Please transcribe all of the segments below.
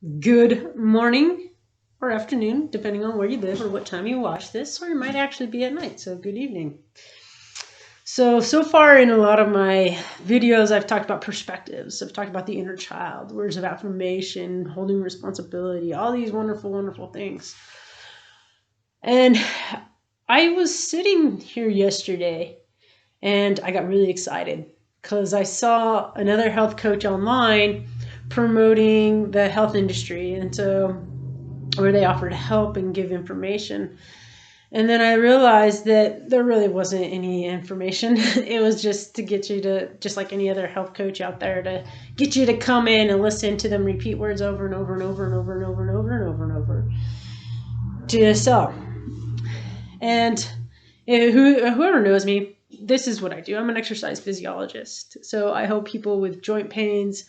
Good morning or afternoon, depending on where you live or what time you watch this, or it might actually be at night, so good evening. So far in a lot of my videos, I've talked about perspectives. I've talked about the inner child, words of affirmation, holding responsibility, all these wonderful, wonderful things. And I was sitting here yesterday and I got really excited because I saw another health coach online promoting the health industry, and so where they offered help and give information. And then I realized that there really wasn't any information. It was just to get you to, just like any other health coach out there, to get you to come in and listen to them repeat words over and over and over and over and over and over and over and over to sell. And whoever knows me, this is what I do. I'm an exercise physiologist. So I help people with joint pains,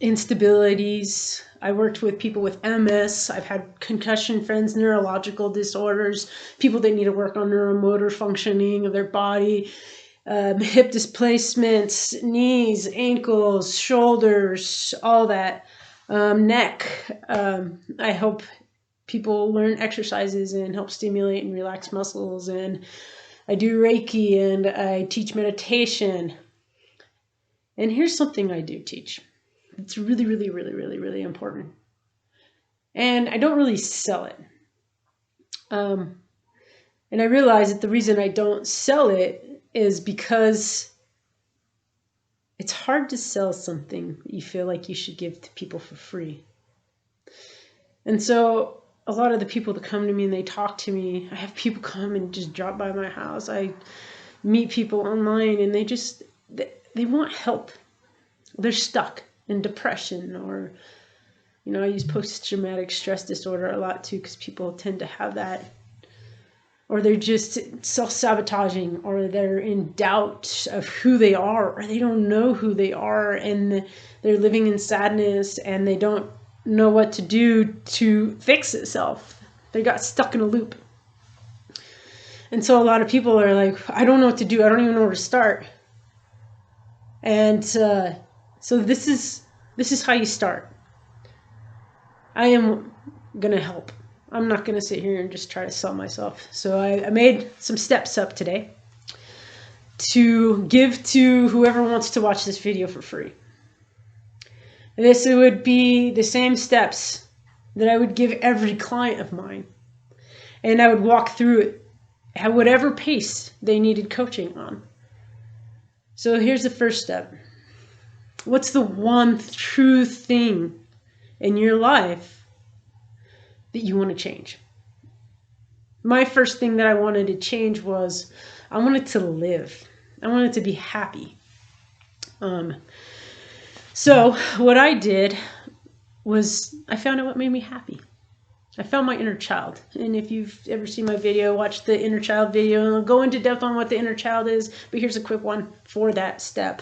instabilities. I worked with people with MS. I've had concussion friends, neurological disorders, people that need to work on neuromotor functioning of their body, hip displacements, knees, ankles, shoulders, all that, neck. I help people learn exercises and help stimulate and relax muscles. And I do Reiki and I teach meditation. And here's something I do teach. It's really, really, really, really, really important. And I don't really sell it. And I realize that the reason I don't sell it is because it's hard to sell something that you feel like you should give to people for free. And so a lot of the people that come to me and they talk to me, I have people come and just drop by my house. I meet people online and they want help. They're stuck in depression, or I use post-traumatic stress disorder a lot too, because people tend to have that, or they're just self-sabotaging, or they're in doubt of who they are, or they don't know who they are, and they're living in sadness and they don't know what to do to fix itself. They got stuck in a loop. And so a lot of people are like, I don't know what to do. I don't even know where to start. And so this is how you start. I am going to help. I'm not going to sit here and just try to sell myself. So I made some steps up today to give to whoever wants to watch this video for free. This would be the same steps that I would give every client of mine. And I would walk through it at whatever pace they needed coaching on. So here's the first step. What's the one true thing in your life that you want to change? My first thing that I wanted to change was I wanted to live. I wanted to be happy. So what I did was I found out what made me happy. I found my inner child. And if you've ever seen my video, watch the inner child video, and I'll go into depth on what the inner child is. But here's a quick one for that step.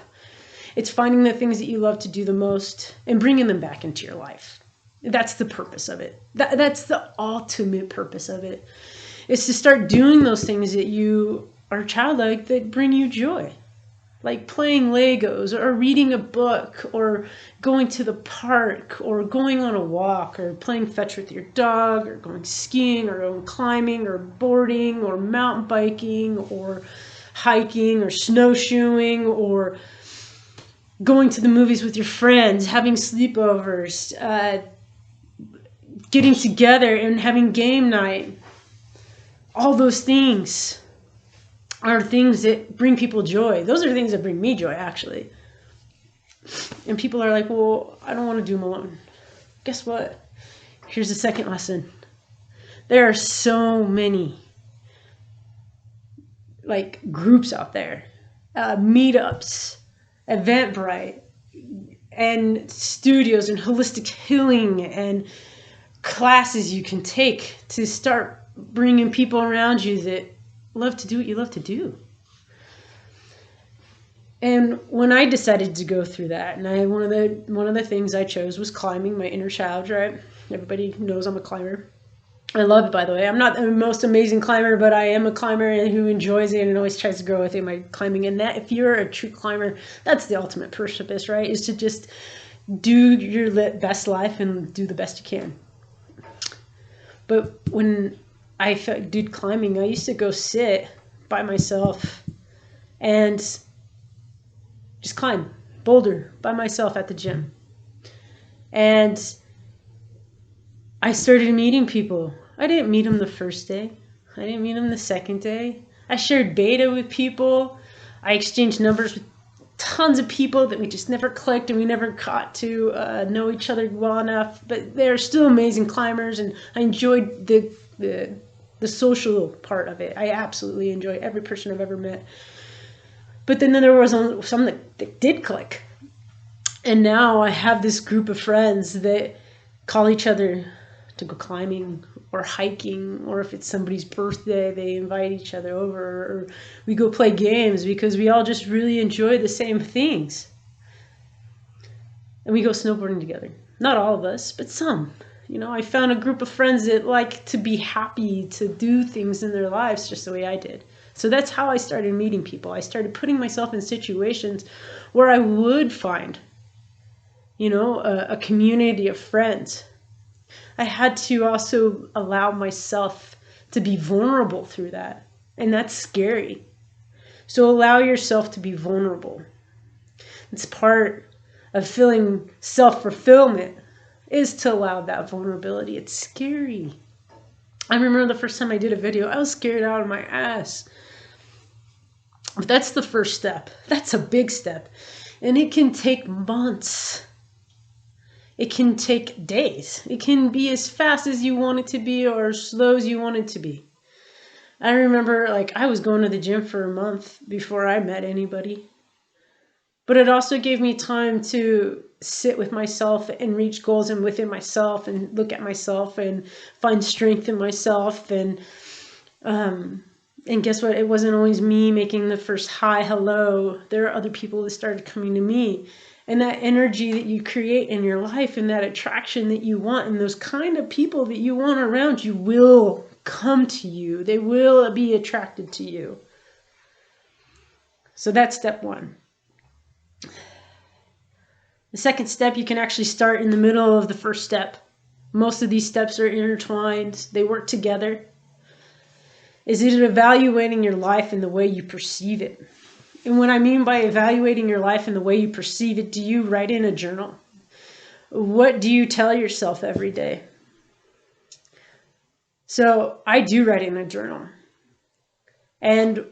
It's finding the things that you love to do the most and bringing them back into your life. That's the purpose of it. That's the ultimate purpose of it. It's to start doing those things that you are childlike that bring you joy. Like playing Legos, or reading a book, or going to the park, or going on a walk, or playing fetch with your dog, or going skiing, or going climbing, or boarding, or mountain biking, or hiking, or snowshoeing, or going to the movies with your friends, having sleepovers, getting together and having game night. All those things are things that bring people joy. Those are things that bring me joy, actually. And people are like, well, I don't want to do them alone. Guess what? Here's the second lesson. There are so many groups out there, meetups, Eventbrite, and studios, and holistic healing, and classes you can take to start bringing people around you that love to do what you love to do. And when I decided to go through that, and one of the things I chose was climbing, my inner child, right? Everybody knows I'm a climber. I love it, by the way. I'm not the most amazing climber, but I am a climber who enjoys it and always tries to grow within my climbing. And that, if you're a true climber, that's the ultimate purpose, right? Is to just do your best life and do the best you can. But when I did climbing, I used to go sit by myself and just climb, boulder by myself at the gym. And I started meeting people. I didn't meet them the first day. I didn't meet them the second day. I shared beta with people. I exchanged numbers with tons of people that we just never clicked and we never got to know each other well enough. But they're still amazing climbers, and I enjoyed the social part of it. I absolutely enjoy every person I've ever met. But then there was some that did click. And now I have this group of friends that call each other to go climbing or hiking, or if it's somebody's birthday, they invite each other over, or we go play games because we all just really enjoy the same things. And we go snowboarding together. Not all of us, but some. You know, I found a group of friends that like to be happy, to do things in their lives just the way I did. So that's how I started meeting people. I started putting myself in situations where I would find, you know, a community of friends. I had to also allow myself to be vulnerable through that. And that's scary. So allow yourself to be vulnerable. It's part of feeling self-fulfillment, is to allow that vulnerability. It's scary. I remember the first time I did a video, I was scared out of my ass. But that's the first step. That's a big step. And it can take months. It can take days. It can be as fast as you want it to be or as slow as you want it to be. I remember, like, I was going to the gym for a month before I met anybody. But it also gave me time to sit with myself and reach goals and within myself and look at myself and find strength in myself. And guess what? It wasn't always me making the first hi, hello. There are other people that started coming to me. And that energy that you create in your life and that attraction that you want and those kind of people that you want around you will come to you. They will be attracted to you. So that's step one. The second step, you can actually start in the middle of the first step. Most of these steps are intertwined. They work together. Is it evaluating your life in the way you perceive it? And what I mean by evaluating your life in the way you perceive it, do you write in a journal? What do you tell yourself every day? So I do write in a journal. And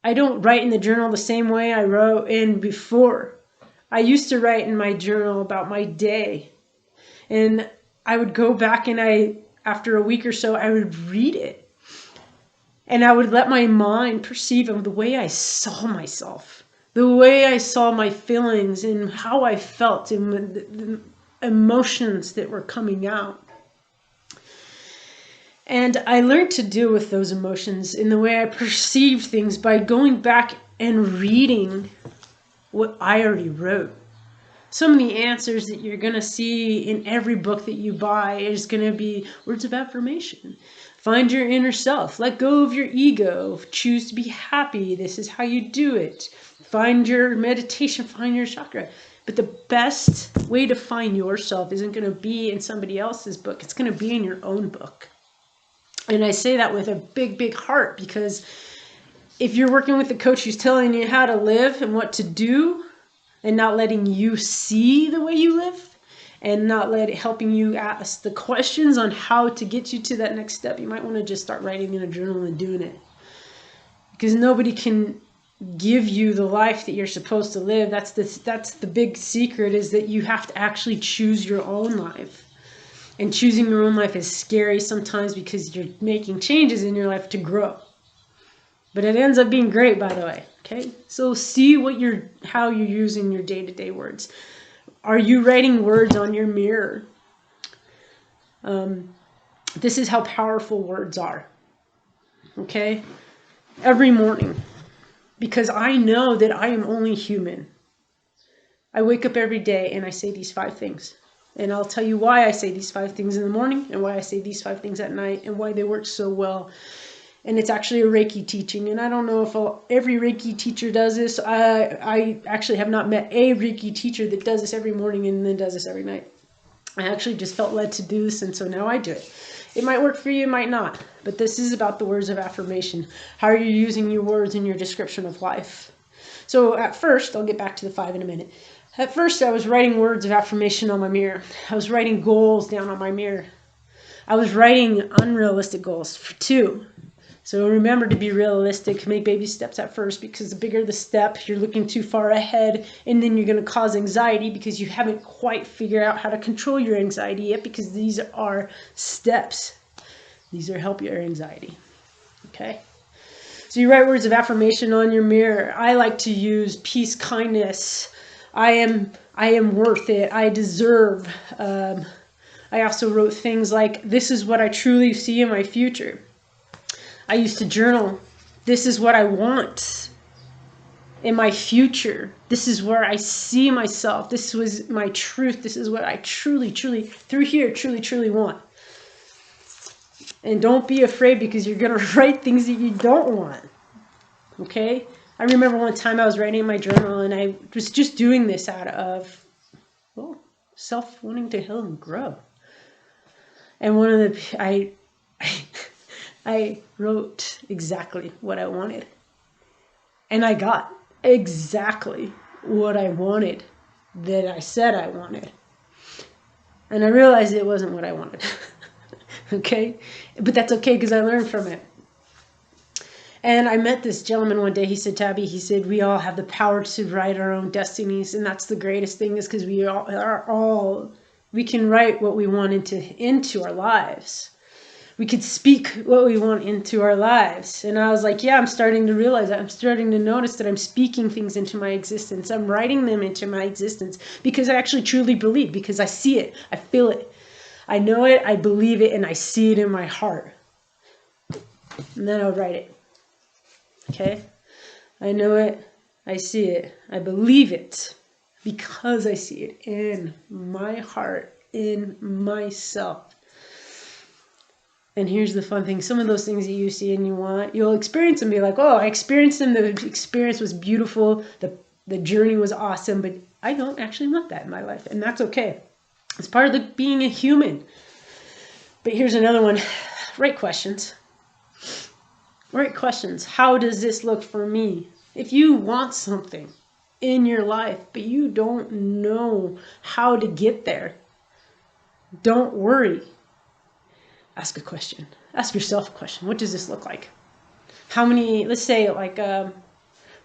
I don't write in the journal the same way I wrote in before. I used to write in my journal about my day. And I would go back and after a week or so, I would read it. And I would let my mind perceive of the way I saw myself, the way I saw my feelings and how I felt and the emotions that were coming out. And I learned to deal with those emotions in the way I perceived things by going back and reading what I already wrote. Some of the answers that you're going to see in every book that you buy is going to be words of affirmation. Find your inner self. Let go of your ego. Choose to be happy. This is how you do it. Find your meditation. Find your chakra. But the best way to find yourself isn't going to be in somebody else's book. It's going to be in your own book. And I say that with a big, big heart, because if you're working with a coach who's telling you how to live and what to do and not letting you see the way you live, and not helping you ask the questions on how to get you to that next step, you might want to just start writing in a journal and doing it. Because nobody can give you the life that you're supposed to live. That's the big secret, is that you have to actually choose your own life. And choosing your own life is scary sometimes because you're making changes in your life to grow. But it ends up being great, by the way. Okay? So see how you're using your day-to-day words. Are you writing words on your mirror? This is how powerful words are. Okay? Every morning. Because I know that I am only human. I wake up every day and I say these 5 things. And I'll tell you why I say these 5 things in the morning and why I say these 5 things at night and why they work so well. And it's actually a Reiki teaching. And I don't know if every Reiki teacher does this. I actually have not met a Reiki teacher that does this every morning and then does this every night. I actually just felt led to do this, and so now I do it. It might work for you, it might not. But this is about the words of affirmation. How are you using your words in your description of life? So at first, I'll get back to the 5 in a minute. At first, I was writing words of affirmation on my mirror. I was writing goals down on my mirror. I was writing unrealistic goals for 2. So remember to be realistic, make baby steps at first, because the bigger the step, you're looking too far ahead, and then you're going to cause anxiety because you haven't quite figured out how to control your anxiety yet, because these are steps. These are help your anxiety. Okay? So you write words of affirmation on your mirror. I like to use peace, kindness. I am worth it. I deserve. I also wrote things like, this is what I truly see in my future. I used to journal. This is what I want in my future. This is where I see myself. This was my truth. This is what I truly, through here, truly want. And don't be afraid, because you're going to write things that you don't want. Okay? I remember one time I was writing in my journal, and I was just doing this out of, well, self wanting to heal and grow. And one of the, I wrote exactly what I wanted. And I got exactly what I wanted that I said I wanted. And I realized it wasn't what I wanted. Okay? But that's okay, because I learned from it. And I met this gentleman one day. He said, Tabby, he said, we all have the power to write our own destinies. And that's the greatest thing, is because we can write what we want into our lives. We could speak what we want into our lives. And I was like, yeah, I'm starting to realize that. I'm starting to notice that I'm speaking things into my existence. I'm writing them into my existence, because I actually truly believe, because I see it. I feel it. I know it. I believe it. And I see it in my heart. And then I'll write it. Okay? I know it. I see it. I believe it, because I see it in my heart, in myself. And here's the fun thing. Some of those things that you see and you want, you'll experience them and be like, oh, I experienced them. The experience was beautiful. The journey was awesome. But I don't actually want that in my life. And that's okay. It's part of being a human. But here's another one. Write questions. Write questions. How does this look for me? If you want something in your life, but you don't know how to get there, don't worry. Ask a question. Ask yourself a question. What does this look like? How many, let's say like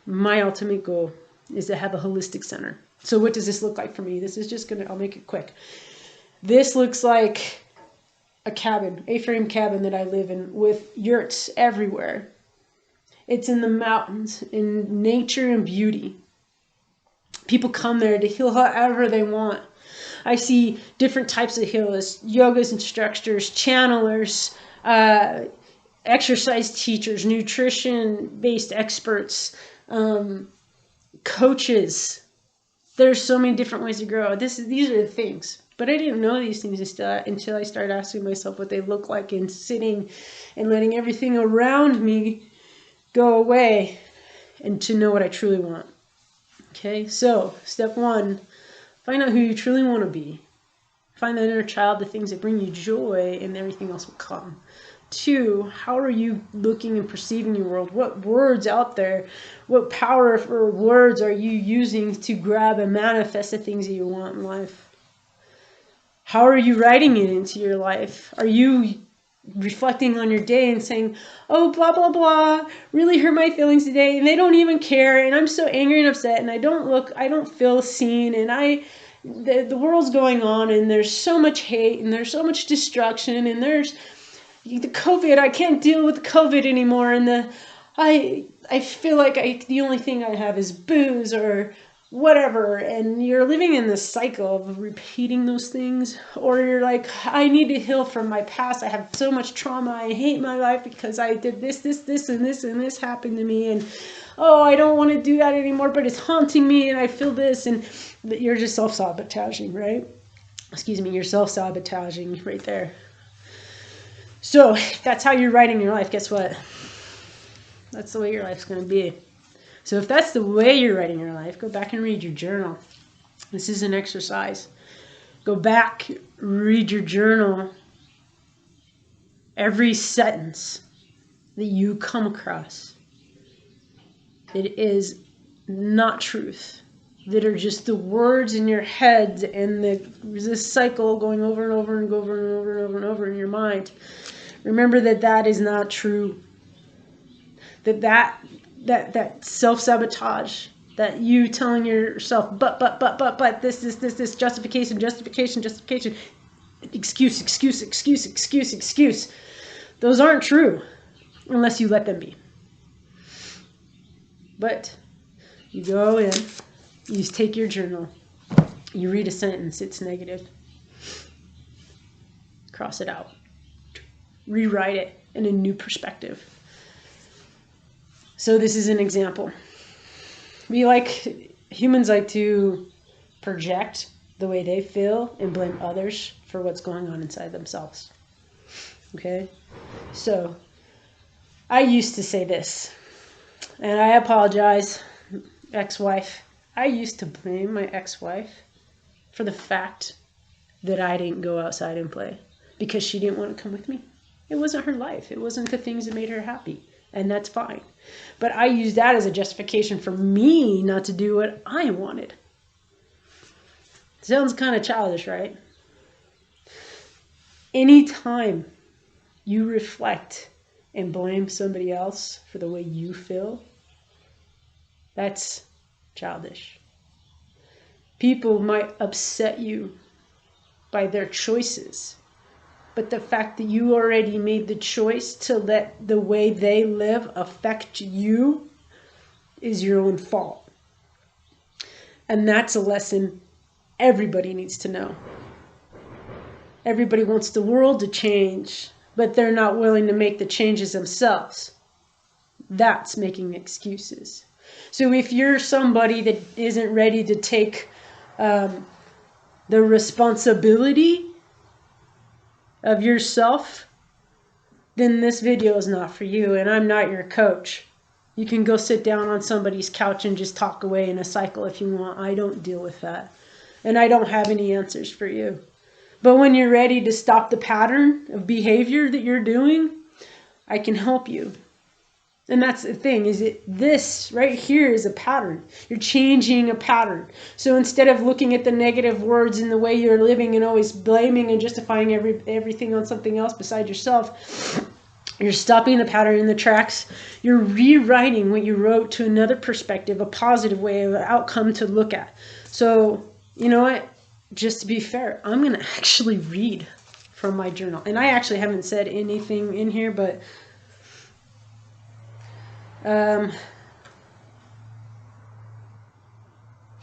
my ultimate goal is to have a holistic center. So what does this look like for me? This is just I'll make it quick. This looks like a cabin, A-frame cabin that I live in with yurts everywhere. It's in the mountains, in nature and beauty. People come there to heal however they want. I see different types of healers, yogas instructors, channelers, exercise teachers, nutrition-based experts, coaches. There's so many different ways to grow. These are the things. But I didn't know these things until I started asking myself what they look like, and sitting and letting everything around me go away, and to know what I truly want. Okay, so step 1. Find out who you truly want to be. Find that inner child, the things that bring you joy, and everything else will come. 2, how are you looking and perceiving your world? What words out there, what powerful words are you using to grab and manifest the things that you want in life? How are you writing it into your life? Are you reflecting on your day and saying, oh, blah, blah, blah, really hurt my feelings today, and they don't even care, and I'm so angry and upset, and I don't feel seen, and the world's going on, and there's so much hate, and there's so much destruction, and there's the COVID, I can't deal with COVID anymore, and I feel like the only thing I have is booze or whatever, and you're living in this cycle of repeating those things. Or you're like, I need to heal from my past. I have so much trauma. I hate my life because I did this, and this happened to me, and oh, I don't want to do that anymore, but it's haunting me, and I feel this, and you're just self-sabotaging, right? Excuse me, you're self-sabotaging right there. So if that's how you're writing your life, guess what? That's the way your life's going to be. So if that's the way you're writing your life, go back and read your journal. This is an exercise. Go back, read your journal. Every sentence that you come across that is not truth, that are just the words in your head and this cycle going over and over and over and over and over and over in your mind. Remember that is not true. That self-sabotage, that you telling yourself, but, this, justification, excuse. Those aren't true unless you let them be. But you go in, you take your journal, you read a sentence, it's negative. Cross it out. Rewrite it in a new perspective. So this is an example. Humans like to project the way they feel and blame others for what's going on inside themselves. Okay? So I used to say this, and I apologize, ex-wife. I used to blame my ex-wife for the fact that I didn't go outside and play because she didn't want to come with me. It wasn't her life. It wasn't the things that made her happy. And that's fine. But I used that as a justification for me not to do what I wanted. Sounds kind of childish, right? Anytime you reflect and blame somebody else for the way you feel, that's childish. People might upset you by their choices, but the fact that you already made the choice to let the way they live affect you is your own fault. And that's a lesson everybody needs to know. Everybody wants the world to change, but they're not willing to make the changes themselves. That's making excuses. So if you're somebody that isn't ready to take the responsibility of yourself, then this video is not for you, and I'm not your coach. You can go sit down on somebody's couch and just talk away in a cycle if you want. I don't deal with that, and I don't have any answers for you. But when you're ready to stop the pattern of behavior that you're doing, I can help you. And that's the thing, is this right here is a pattern. You're changing a pattern. So instead of looking at the negative words in the way you're living and always blaming and justifying everything on something else besides yourself, you're stopping the pattern in the tracks. You're rewriting what you wrote to another perspective, a positive way of outcome to look at. So, you know what? Just to be fair, I'm going to actually read from my journal. And I actually haven't said anything in here, but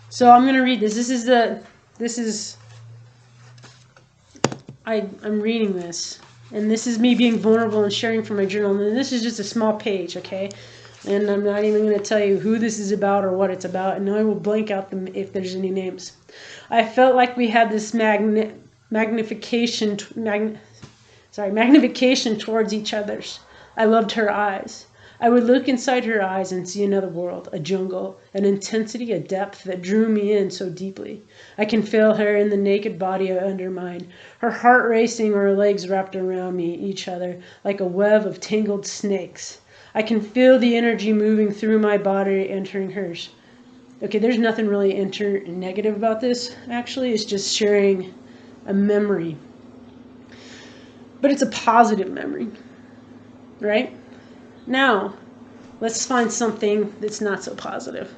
so I'm going to read this. I'm reading this, and this is me being vulnerable and sharing from my journal. And this is just a small page, okay? And I'm not even going to tell you who this is about or what it's about, and I will blank out them if there's any names. I felt like we had this magnification towards each other's. I loved her eyes. I would look inside her eyes and see another world, a jungle, an intensity, a depth that drew me in so deeply. I can feel her in the naked body under mine, her heart racing or her legs wrapped around me, each other, like a web of tangled snakes. I can feel the energy moving through my body, entering hers. Okay, there's nothing really negative about this, actually. It's just sharing a memory. But it's a positive memory, right? Now, let's find something that's not so positive.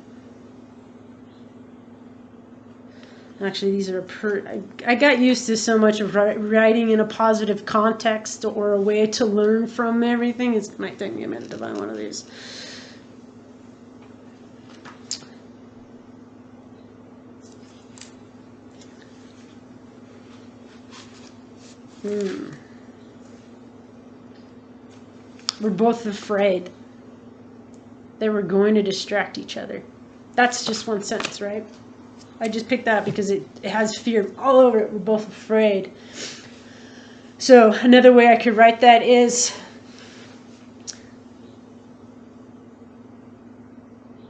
Actually, these are I got used to so much of writing in a positive context or a way to learn from everything. It might take me a minute to find one of these. We're both afraid that we're going to distract each other. That's just one sentence, right? I just picked that because it has fear all over it. We're both afraid. So another way I could write that is,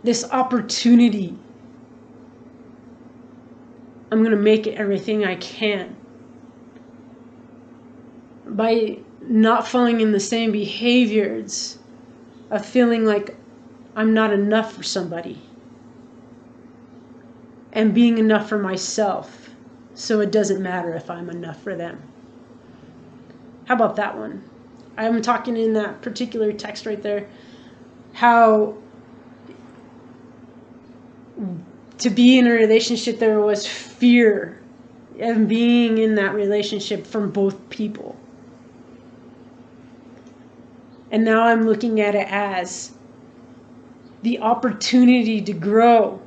this opportunity. I'm going to make it everything I can. By not falling in the same behaviors of feeling like I'm not enough for somebody. And being enough for myself. So it doesn't matter if I'm enough for them. How about that one? I'm talking in that particular text right there. How to be in a relationship, there was fear of being in that relationship from both people. And now I'm looking at it as the opportunity to grow,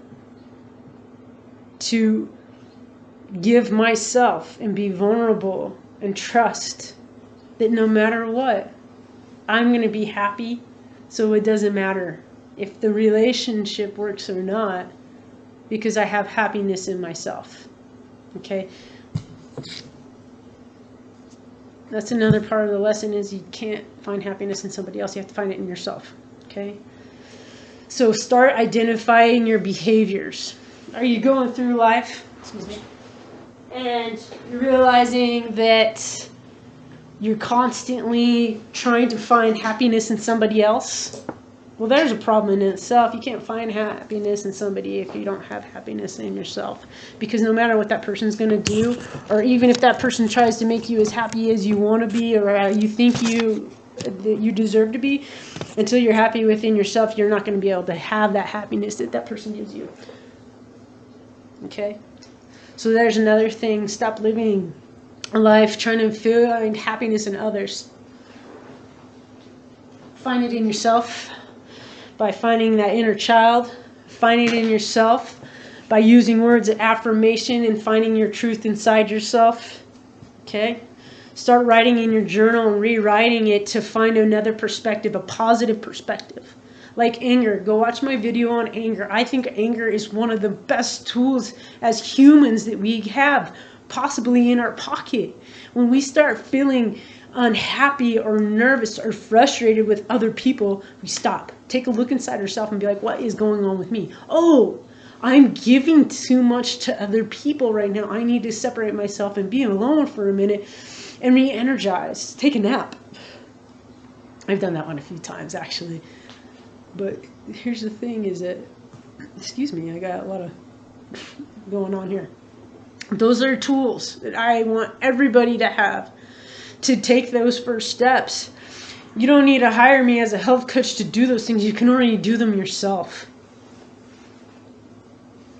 to give myself and be vulnerable and trust that no matter what, I'm going to be happy. So it doesn't matter if the relationship works or not, because I have happiness in myself. Okay? That's another part of the lesson, is you can't find happiness in somebody else. You have to find it in yourself. Okay? So start identifying your behaviors. Are you going through life, excuse me, and you're realizing that you're constantly trying to find happiness in somebody else? Well, there's a problem in itself. You can't find happiness in somebody if you don't have happiness in yourself. Because no matter what that person's going to do, or even if that person tries to make you as happy as you want to be, or you think that you deserve to be, until you're happy within yourself, you're not going to be able to have that happiness that that person gives you. Okay? So there's another thing. Stop living a life trying to find happiness in others. Find it in yourself by finding that inner child. Find it in yourself by using words of affirmation and finding your truth inside yourself. Okay? Start writing in your journal and rewriting it to find another perspective, a positive perspective. Like anger. Go watch my video on anger. I think anger is one of the best tools as humans that we have possibly in our pocket. When we start feeling unhappy or nervous or frustrated with other people, we stop. Take a look inside ourselves and be like, what is going on with me? Oh, I'm giving too much to other people right now. I need to separate myself and be alone for a minute and re-energize. Take a nap. I've done that one a few times, actually. But here's the thing is that, excuse me, I got a lot of going on here. Those are tools that I want everybody to have to take those first steps. You don't need to hire me as a health coach to do those things. You can already do them yourself.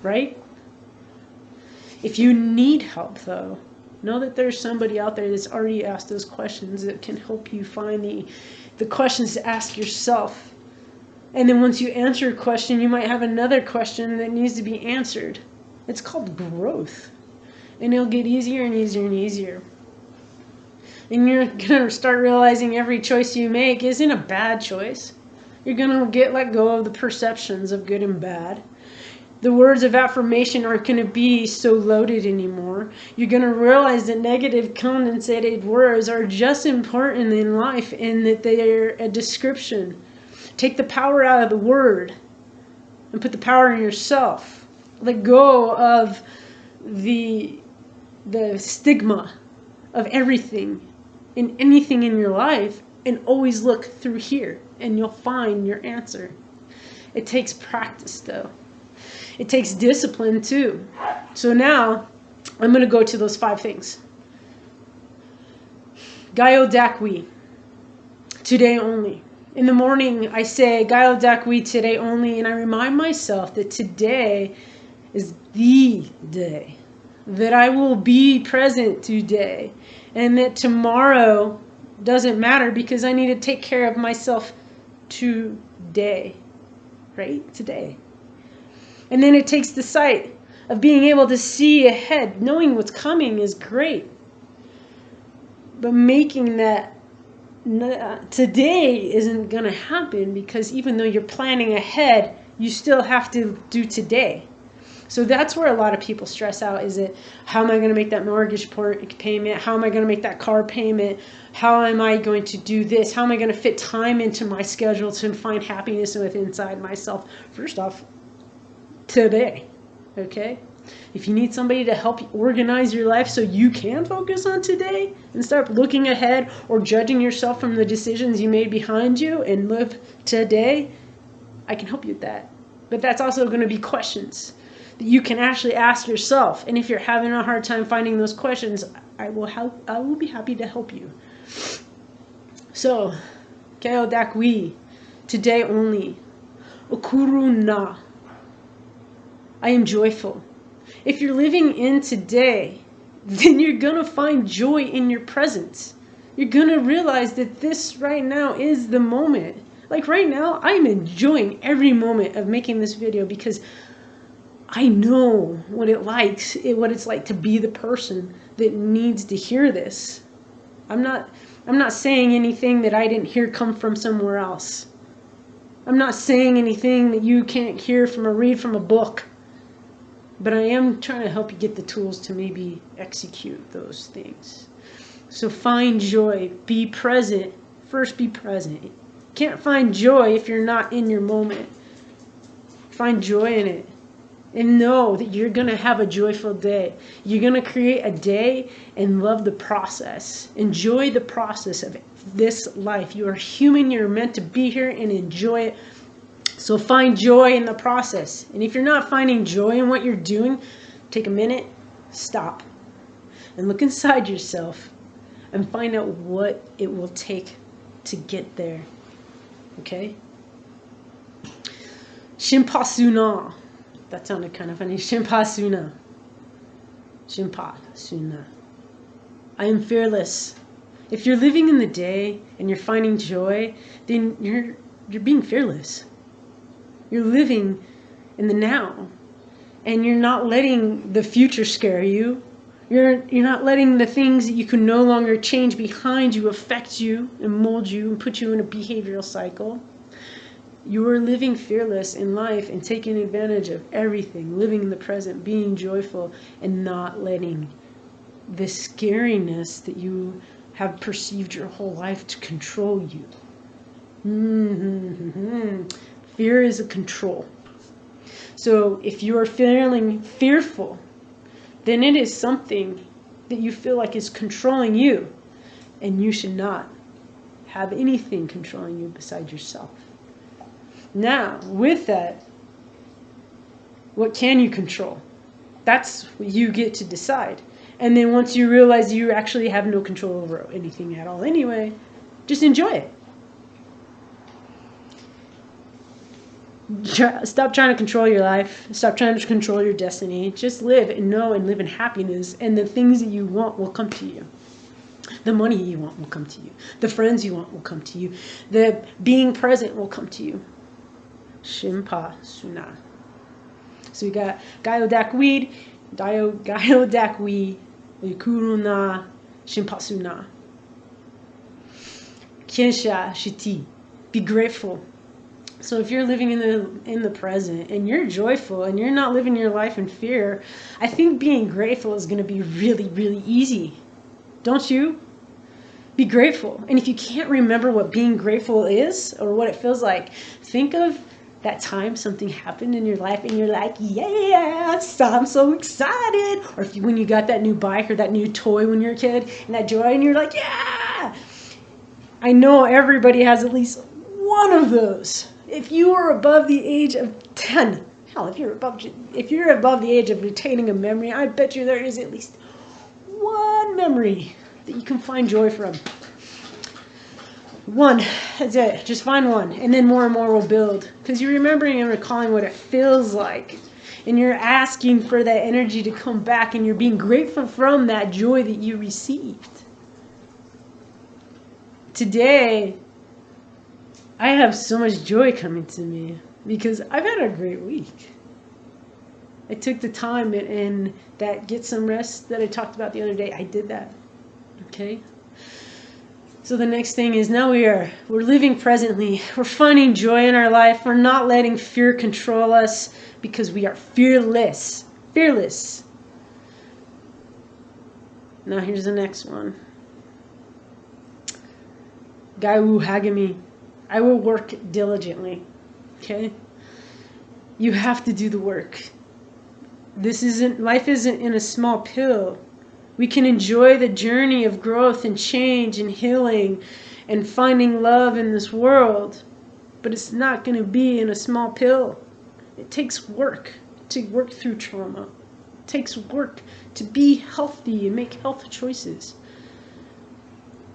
Right? If you need help, though, know that there's somebody out there that's already asked those questions that can help you find the questions to ask yourself. And then once you answer a question, you might have another question that needs to be answered. It's called growth. And it'll get easier and easier and easier. And you're going to start realizing every choice you make isn't a bad choice. You're going to let go of the perceptions of good and bad. The words of affirmation aren't going to be so loaded anymore. You're going to realize that negative condensated words are just important in life in that they're a description. Take the power out of the word and put the power in yourself. Let go of the stigma of everything in anything in your life, and always look through here and you'll find your answer. It takes practice, though. It takes discipline too. So now I'm going to go to those 5 things. Gaio Dakwi, today only. In the morning, I say Gaio Dakwi, today only, and I remind myself that today is the day, that I will be present today, and that tomorrow doesn't matter because I need to take care of myself today, right? Today. And then it takes the sight of being able to see ahead. Knowing what's coming is great, but making that today isn't going to happen, because even though you're planning ahead, you still have to do today. So that's where a lot of people stress out. Is it, how am I going to make that mortgage payment? How am I going to make that car payment? How am I going to do this? How am I going to fit time into my schedule to find happiness within inside myself? First off, today, okay? If you need somebody to help you organize your life so you can focus on today and start looking ahead or judging yourself from the decisions you made behind you and live today, I can help you with that. But that's also going to be questions that you can actually ask yourself. And if you're having a hard time finding those questions, I will be happy to help you. So, Keo Dakwi, today only. Okuru na. I am joyful. If you're living in today, then you're going to find joy in your present. You're going to realize that this right now is the moment. Like right now, I'm enjoying every moment of making this video because I know what it's like to be the person that needs to hear this. I'm not saying anything that I didn't hear come from somewhere else. I'm not saying anything that you can't hear from or read from a book. But I am trying to help you get the tools to maybe execute those things. So find joy. Be present. First, be present. Can't find joy if you're not in your moment. Find joy in it. And know that you're going to have a joyful day. You're going to create a day and love the process. Enjoy the process of this life. You are human. You're meant to be here and enjoy it. So find joy in the process. And if you're not finding joy in what you're doing, take a minute, stop, and look inside yourself and find out what it will take to get there. Okay? Shimpasuna. That sounded kind of funny. Shimpasuna. Shimpasuna. I am fearless. If you're living in the day and you're finding joy, then you're being fearless. You're living in the now, and you're not letting the future scare you. You're not letting the things that you can no longer change behind you affect you and mold you and put you in a behavioral cycle. You are living fearless in life and taking advantage of everything, living in the present, being joyful, and not letting the scariness that you have perceived your whole life to control you. Fear is a control. So if you are feeling fearful, then it is something that you feel like is controlling you. And you should not have anything controlling you besides yourself. Now, with that, what can you control? That's what you get to decide. And then once you realize you actually have no control over anything at all anyway, just enjoy it. Stop trying to control your life. Stop trying to control your destiny. Just live and know and live in happiness. And the things that you want will come to you. The money you want will come to you. The friends you want will come to you. The being present will come to you. Shimpa Suna. So we got Gaio Dakweed, Gaio Dakweed, Kuruna, Shimpa Suna. Kensha Shiti. Be grateful. So if you're living in the present and you're joyful and you're not living your life in fear, I think being grateful is going to be really, really easy. Don't you? Be grateful. And if you can't remember what being grateful is or what it feels like, think of that time something happened in your life and you're like, yes, I'm so excited. Or when you got that new bike or that new toy when you're a kid and that joy and you're like, yeah. I know everybody has at least one of those. If you are above the age of 10, hell, if you're above the age of retaining a memory, I bet you there is at least one memory that you can find joy from. One, that's it. Just find one, and then more and more will build. Because you're remembering and recalling what it feels like, and you're asking for that energy to come back, and you're being grateful from that joy that you received. Today, I have so much joy coming to me because I've had a great week. I took the time and that get some rest that I talked about the other day. I did that. Okay. So the next thing is now we're living presently. We're finding joy in our life. We're not letting fear control us because we are fearless. Fearless. Now here's the next one. Gaiwu Hagami. I will work diligently. Okay? You have to do the work. Life isn't in a small pill. We can enjoy the journey of growth and change and healing and finding love in this world, but it's not going to be in a small pill. It takes work to work through trauma. It takes work to be healthy and make health choices.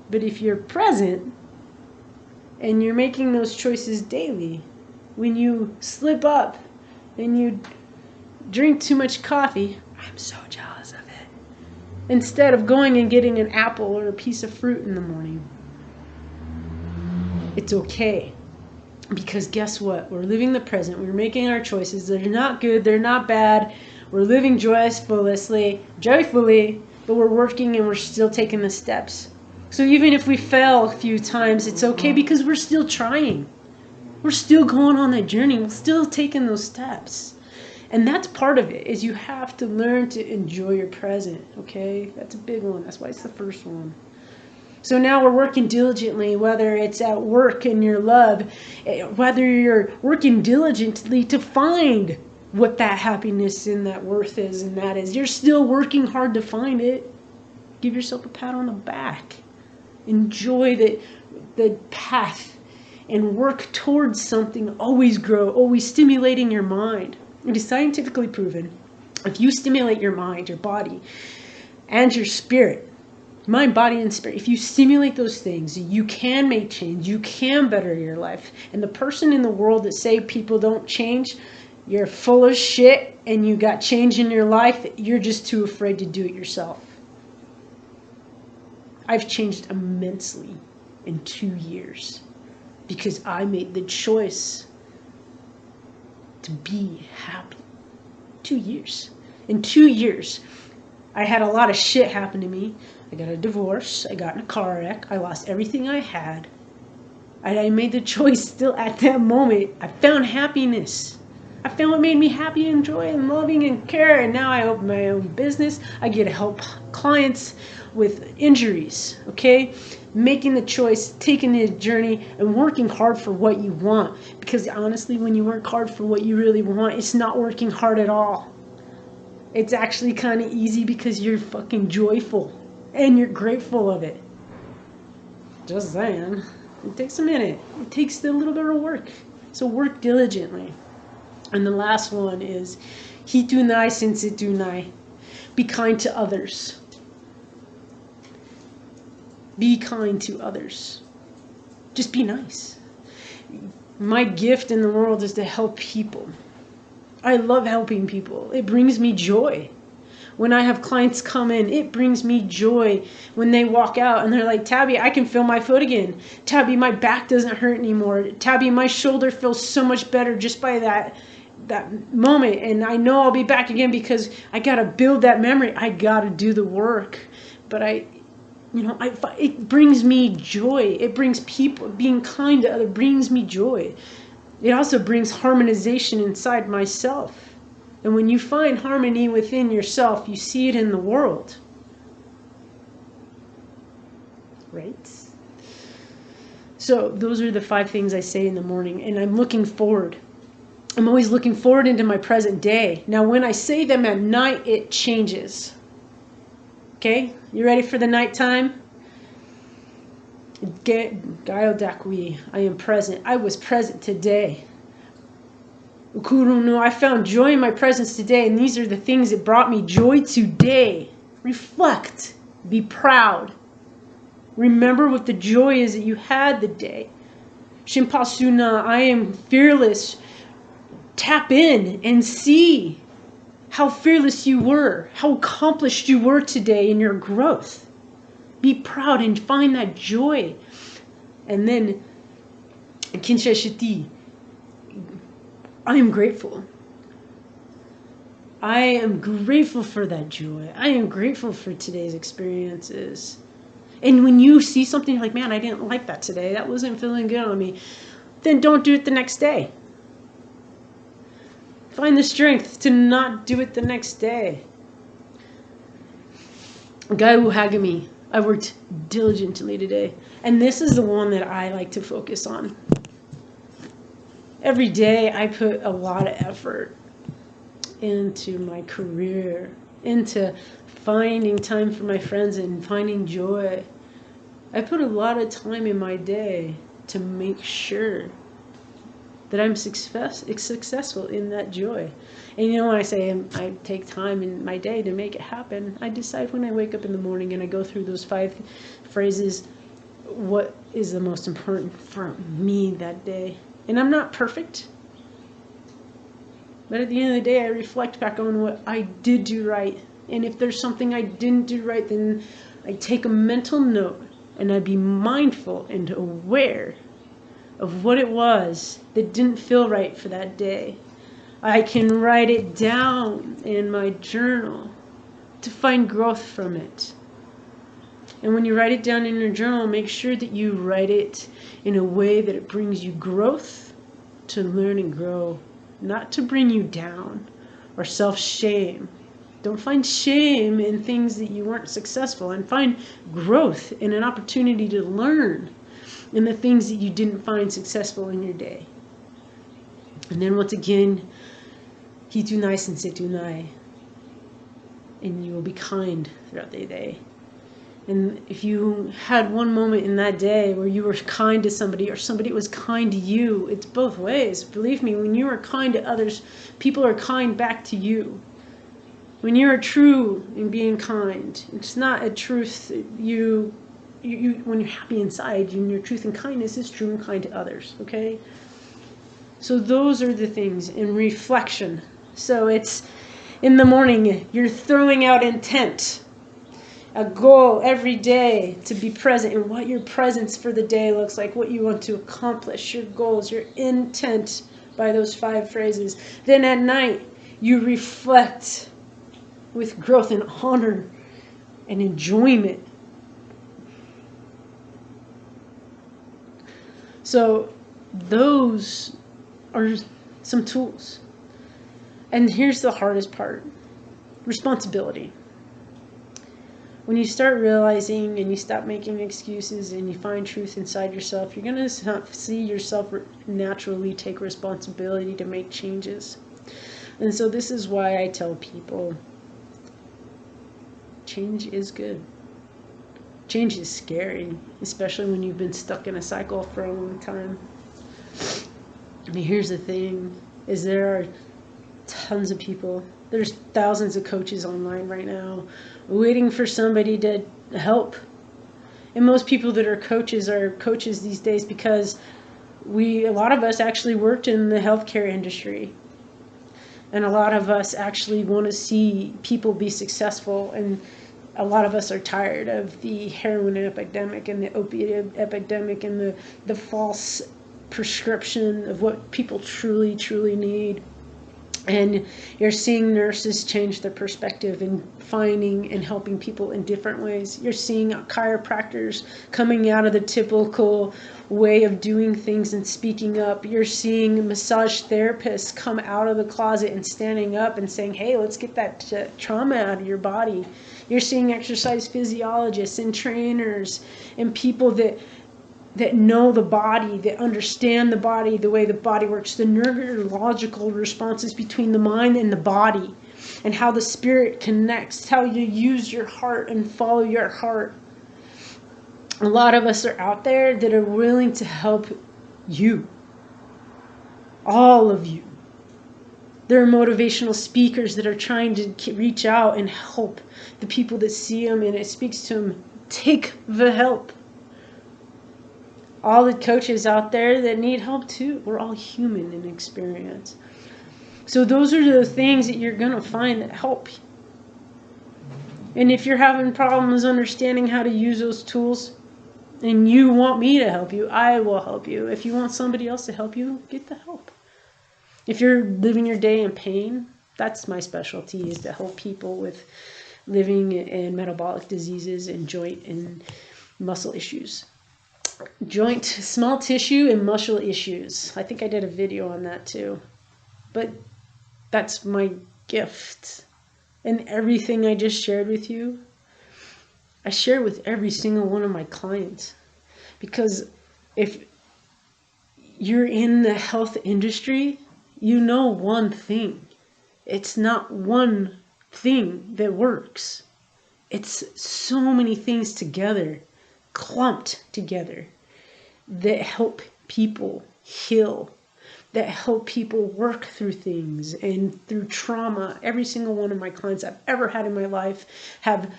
But if you're present and you're making those choices daily, when you slip up and you drink too much coffee, I'm so jealous of it. Instead of going and getting an apple or a piece of fruit in the morning. It's okay. Because guess what? We're living the present. We're making our choices. They're not good. They're not bad. We're living joyfully, but we're working and we're still taking the steps. So even if we fail a few times, it's okay because we're still trying. We're still going on that journey. We're still taking those steps. And that's part of it, is you have to learn to enjoy your present, okay? That's a big one. That's why it's the first one. So now we're working diligently, whether it's at work in your love, whether you're working diligently to find what that happiness and that worth is, and that is. You're still working hard to find it. Give yourself a pat on the back. Enjoy the path and work towards something. Always grow, always stimulating your mind. It is scientifically proven, if you stimulate your mind, your body, and your spirit, mind, body, and spirit, if you stimulate those things, you can make change, you can better your life. And the person in the world that say people don't change, you're full of shit and you got change in your life, you're just too afraid to do it yourself. I've changed immensely in 2 years because I made the choice to be happy. 2 years. In 2 years, I had a lot of shit happen to me. I got a divorce. I got in a car wreck. I lost everything I had. I made the choice still at that moment. I found happiness. I found what made me happy and joy and loving and care. And now I open my own business. I get to help clients with injuries, okay? Making the choice, taking the journey, and working hard for what you want. Because honestly, when you work hard for what you really want, it's not working hard at all. It's actually kind of easy because you're fucking joyful and you're grateful of it. Just saying. It takes a minute. It takes a little bit of work. So work diligently. And the last one is hitunai sensitunai. Be kind to others. Be kind to others. Just be nice. My gift in the world is to help people. I love helping people. It brings me joy. When I have clients come in, it brings me joy when they walk out and they're like, Tabby, I can feel my foot again. Tabby, my back doesn't hurt anymore. Tabby, my shoulder feels so much better just by that moment. And I know I'll be back again because I got to build that memory. I got to do the work. But it brings me joy. It brings people, being kind to others brings me joy. It also brings harmonization inside myself. And when you find harmony within yourself, you see it in the world. Right? So those are the 5 things I say in the morning. And I'm looking forward. I'm always looking forward into my present day. Now, when I say them at night, it changes. Okay? You ready for the nighttime? Gaio Dakui. I am present. I was present today. Ukurunu. I found joy in my presence today, and these are the things that brought me joy today. Reflect. Be proud. Remember what the joy is that you had the day. Shimpasuna. I am fearless. Tap in and see how fearless you were, how accomplished you were today in your growth. Be proud and find that joy. And then, Kinshashiti, I am grateful. I am grateful for that joy. I am grateful for today's experiences. And when you see something, you're like, man, I didn't like that today. That wasn't feeling good on me. Then don't do it the next day. Find the strength to not do it the next day. Guy Hagami, I worked diligently today. And this is the one that I like to focus on. Every day I put a lot of effort into my career, into finding time for my friends and finding joy. I put a lot of time in my day to make sure that I'm successful in that joy. And you know, when I say I take time in my day to make it happen, I decide when I wake up in the morning and I go through those 5 phrases, what is the most important for me that day. And I'm not perfect, but at the end of the day, I reflect back on what I did do right. And if there's something I didn't do right, then I take a mental note and I be mindful and aware of what it was that didn't feel right for that day. I can write it down in my journal to find growth from it. And when you write it down in your journal, make sure that you write it in a way that it brings you growth to learn and grow, not to bring you down or self-shame. Don't find shame in things that you weren't successful, and find growth in an opportunity to learn in the things that you didn't find successful in your day. And then once again, hitunai sensetunai, and you will be kind throughout the day. And if you had one moment in that day where you were kind to somebody or somebody was kind to you, it's both ways. Believe me, when you are kind to others, people are kind back to you. When you are true in being kind, it's not a truth you when you're happy inside, and your truth and kindness is true and kind to others, okay? So those are the things in reflection. So it's in the morning, you're throwing out intent, a goal every day to be present and what your presence for the day looks like, what you want to accomplish, your goals, your intent by those 5 phrases. Then at night, you reflect with growth and honor and enjoyment. So those are some tools. And here's the hardest part: responsibility. When you start realizing and you stop making excuses and you find truth inside yourself, you're going to see yourself naturally take responsibility to make changes. And so this is why I tell people, change is good. Change is scary, especially when you've been stuck in a cycle for a long time. I mean, here's the thing, is there are tons of people, there's thousands of coaches online right now waiting for somebody to help. And most people that are coaches these days because a lot of us actually worked in the healthcare industry. And a lot of us actually want to see people be successful, and a lot of us are tired of the heroin epidemic and the opiate epidemic and the false prescription of what people truly, truly need. And you're seeing nurses change their perspective and finding and helping people in different ways. You're seeing chiropractors coming out of the typical way of doing things and speaking up. You're seeing massage therapists come out of the closet and standing up and saying, hey, let's get that trauma out of your body. You're seeing exercise physiologists and trainers and people that know the body, that understand the body, the way the body works, the neurological responses between the mind and the body, and how the spirit connects, how you use your heart and follow your heart. A lot of us are out there that are willing to help you. All of you. There are motivational speakers that are trying to reach out and help the people that see them, and it speaks to them. Take the help. All the coaches out there that need help too. We're all human in experience. So those are the things that you're going to find that help. And if you're having problems understanding how to use those tools, and you want me to help you, I will help you. If you want somebody else to help you, get the help. If you're living your day in pain, that's my specialty, is to help people with living in metabolic diseases and joint and muscle issues. Joint, small tissue and muscle issues. I think I did a video on that too. But that's my gift. And everything I just shared with you, I share with every single one of my clients. Because if you're in the health industry, you know one thing. It's not one thing that works. It's so many things together, clumped together, that help people heal, that help people work through things and through trauma. Every single one of my clients I've ever had in my life have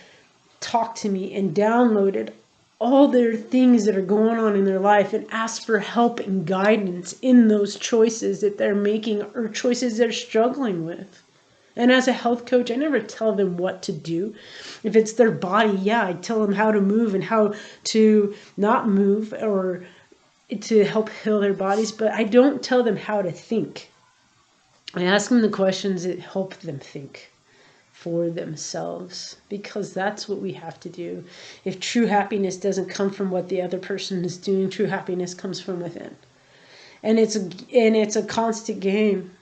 talked to me and downloaded all their things that are going on in their life and asked for help and guidance in those choices that they're making or choices they're struggling with. And as a health coach, I never tell them what to do. If it's their body, yeah, I tell them how to move and how to not move or to help heal their bodies, but I don't tell them how to think. I ask them the questions that help them think for themselves, because that's what we have to do. If true happiness doesn't come from what the other person is doing, true happiness comes from within. And it's a constant game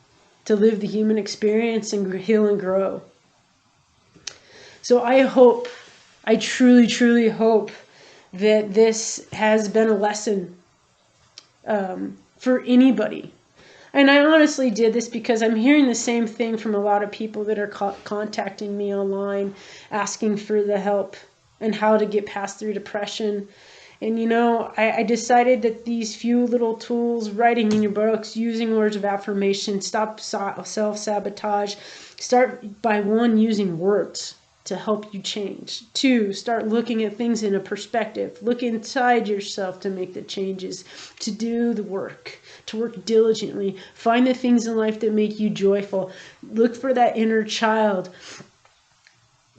to live the human experience and heal and grow. So I truly, truly hope that this has been a lesson for anybody. And I honestly did this because I'm hearing the same thing from a lot of people that are contacting me online, asking for the help and how to get past their depression. And I decided that these few little tools, writing in your books, using words of affirmation, stop self-sabotage, start by 1, using words to help you change. 2, start looking at things in a perspective. Look inside yourself to make the changes, to do the work, to work diligently. Find the things in life that make you joyful. Look for that inner child.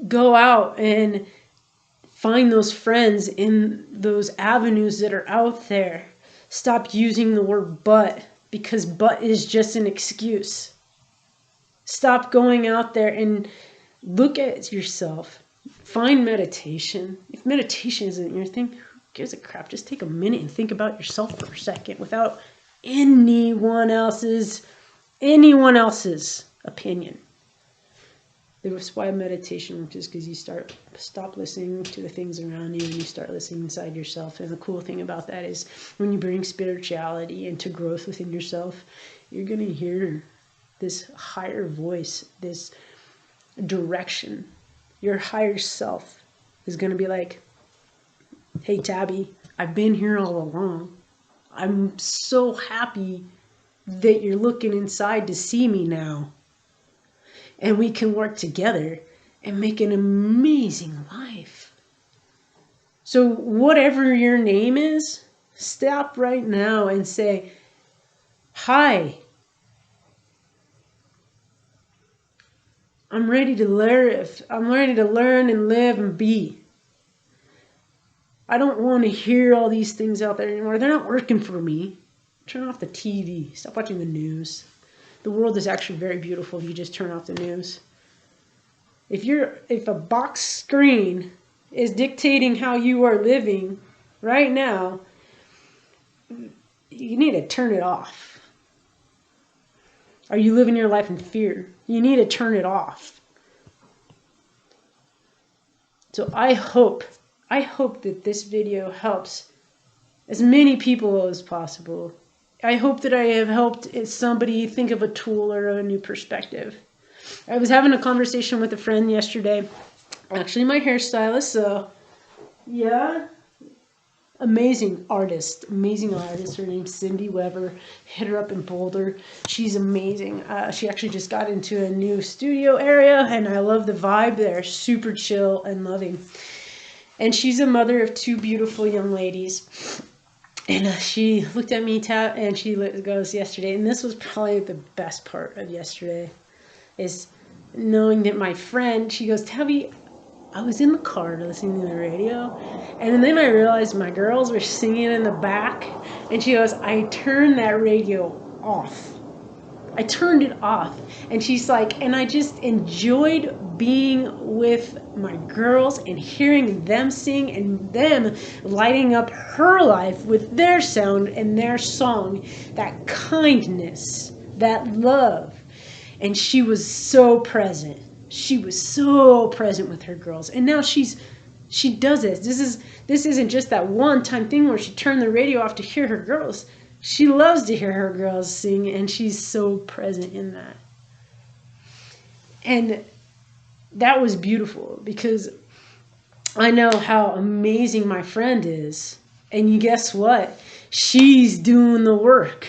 Go out and find those friends in those avenues that are out there. Stop using the word but, because but is just an excuse. Stop going out there and look at yourself. Find meditation. If meditation isn't your thing, who gives a crap? Just take a minute and think about yourself for a second without anyone else's opinion. That's why meditation works, is because you stop listening to the things around you and you start listening inside yourself. And the cool thing about that is when you bring spirituality into growth within yourself, you're going to hear this higher voice, this direction. Your higher self is going to be like, hey, Tabby, I've been here all along. I'm so happy that you're looking inside to see me now. And we can work together and make an amazing life. So whatever your name is, stop right now and say, hi, I'm ready to live. I'm ready to learn and live and be. I don't want to hear all these things out there anymore. They're not working for me. Turn off the TV. Stop watching the news. The world is actually very beautiful if you just turn off the news. If a box screen is dictating how you are living right now, you need to turn it off. Are you living your life in fear? You need to turn it off. So I hope that this video helps as many people as possible. I hope that I have helped somebody think of a tool or a new perspective. I was having a conversation with a friend yesterday, actually my hairstylist, so yeah, amazing artist. Her name's Cindy Weber. Hit her up in Boulder. She's amazing. She actually just got into a new studio area, and I love the vibe there. Super chill and loving. And she's a mother of 2 beautiful young ladies. And she looked at me, and she goes yesterday, and this was probably the best part of yesterday, is knowing that my friend, she goes, Tabby, I was in the car listening to the radio, and then I realized my girls were singing in the back, and she goes, I turned that radio off. I turned it off. And she's like, and I just enjoyed being with my girls and hearing them sing and them lighting up her life with their sound and their song, that kindness, that love. And she was so present. She was so present with her girls. And now she does this. This isn't just that one-time thing where she turned the radio off to hear her girls. She loves to hear her girls sing, and she's so present in that. And that was beautiful because I know how amazing my friend is. And you guess what? She's doing the work.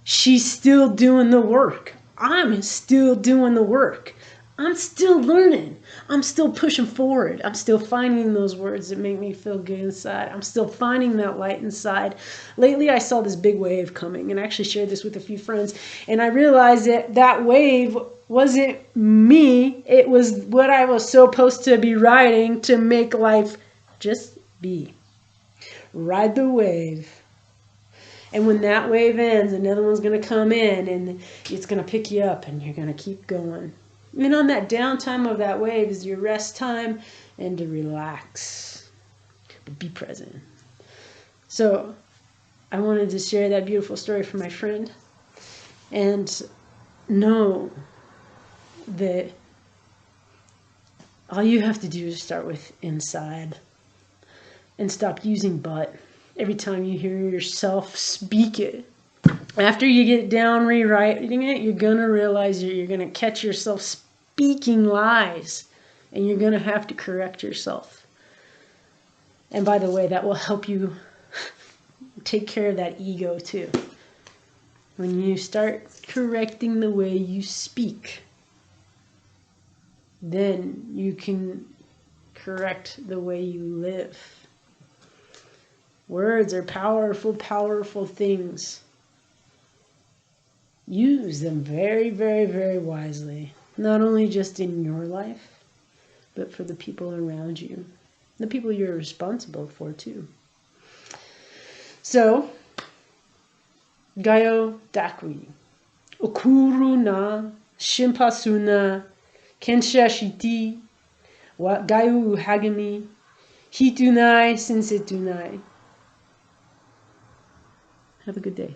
She's still doing the work. I'm still doing the work. I'm still learning. I'm still pushing forward. I'm still finding those words that make me feel good inside. I'm still finding that light inside. Lately, I saw this big wave coming, and I actually shared this with a few friends, and I realized that that wave wasn't me. It was what I was supposed to be riding to make life just be. Ride the wave. And when that wave ends, another one's going to come in, and it's going to pick you up, and you're going to keep going. And on that downtime of that wave is your rest time and to relax. But be present. So I wanted to share that beautiful story for my friend. And know that all you have to do is start with inside. And stop using but. Every time you hear yourself speak it. After you get down rewriting it, you're going to realize you're going to catch yourself speaking lies. And you're going to have to correct yourself. And by the way, that will help you take care of that ego too. When you start correcting the way you speak, then you can correct the way you live. Words are powerful, powerful things. Use them very, very, very wisely. Not only just in your life, but for the people around you. The people you're responsible for too. So, Gayo Dakui. Okuru na shimpasuna kenshashiti wa gayu hagami hitunai sensetunai. Have a good day.